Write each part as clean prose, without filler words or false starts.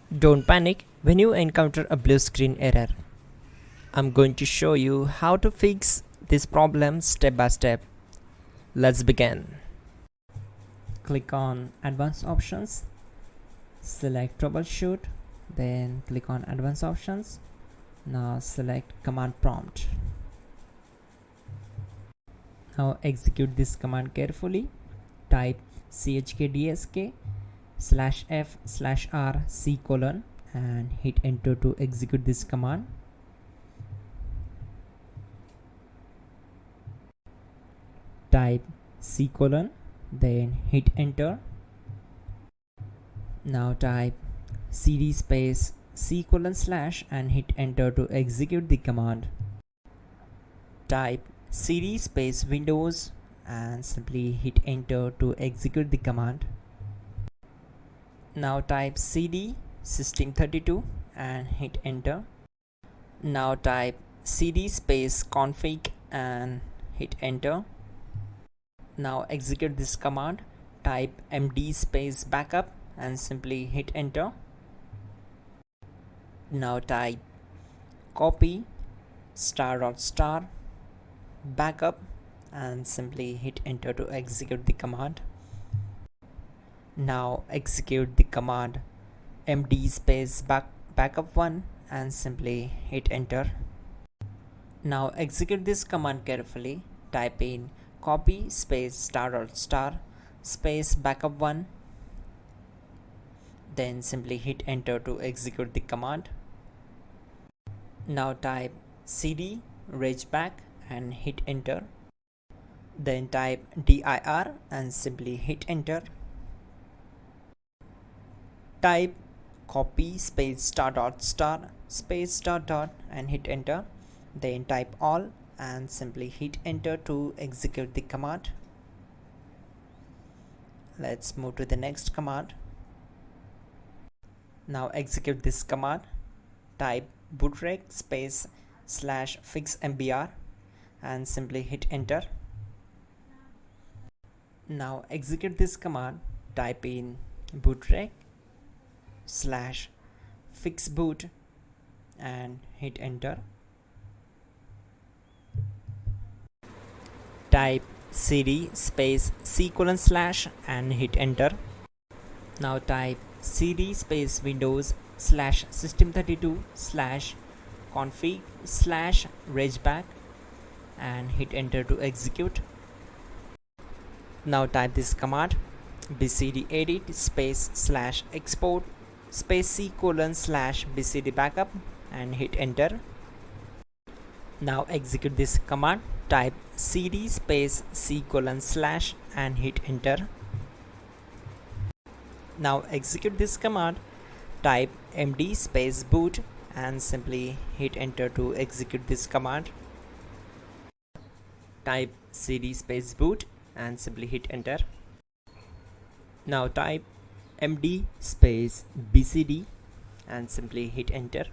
Don't panic when you encounter a blue screen error. I'm going to show you how to fix this problem step by step. Let's begin. Click on Advanced Options, select Troubleshoot, then click on Advanced Options. Now select Command Prompt. Now execute this command carefully. Type chkdsk/f/r/c: and hit enter to execute this command. Type c:, then hit enter. Now type cd space c:/ and hit enter to execute the command. Type cd space Windows and simply hit enter to execute the command. Now type cd system32 and hit enter. Now type cd space config and hit enter. Now execute this command. Type md space backup and simply hit enter. Now type copy *** backup and simply hit enter to execute the command. Now execute the command md space backup1 and simply hit enter. Now execute this command carefully. Type in copy space ** space backup1, then simply hit enter to execute the command. Now type cd regback and hit enter. Then type dir and simply hit enter. Type copy space ** space .. and hit enter. Then type all and simply hit enter to execute the command. Let's move to the next command. Now execute this command. Type bootrec space /fixmbr and simply hit enter. Now execute this command. Type in bootrec /fixboot and hit enter. Type cd space c:/ and hit enter. Now type cd space Windows /system32/config/regback and hit enter to execute. Now type this command bcdedit space /export space c:/ bcd backup and hit enter. Now execute this command. Type cd space c:/ and hit enter. Now execute this command. Type md space boot and simply hit enter to execute this command. Type cd space boot and simply hit enter. Now type md space bcd and simply hit enter.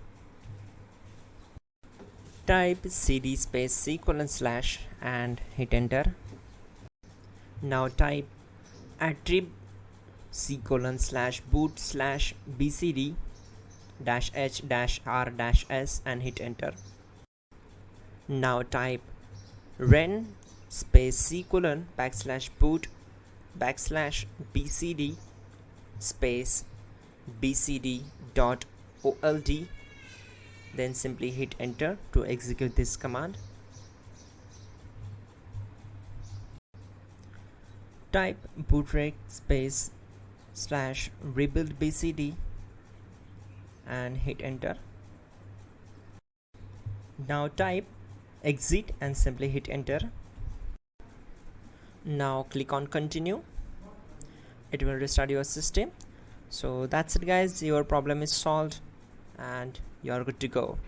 Type cd space c:/ and hit enter. Now type attrib c:/boot/bcd-h-r-s and hit enter. Now type ren space c:/boot/bcd space bcd.old, then simply hit enter to execute this command. Type bootrec space /rebuild bcd and hit enter. Now type exit and simply hit enter. Now click on continue. It will restart your system. So that's it guys, your problem is solved and you're good to go.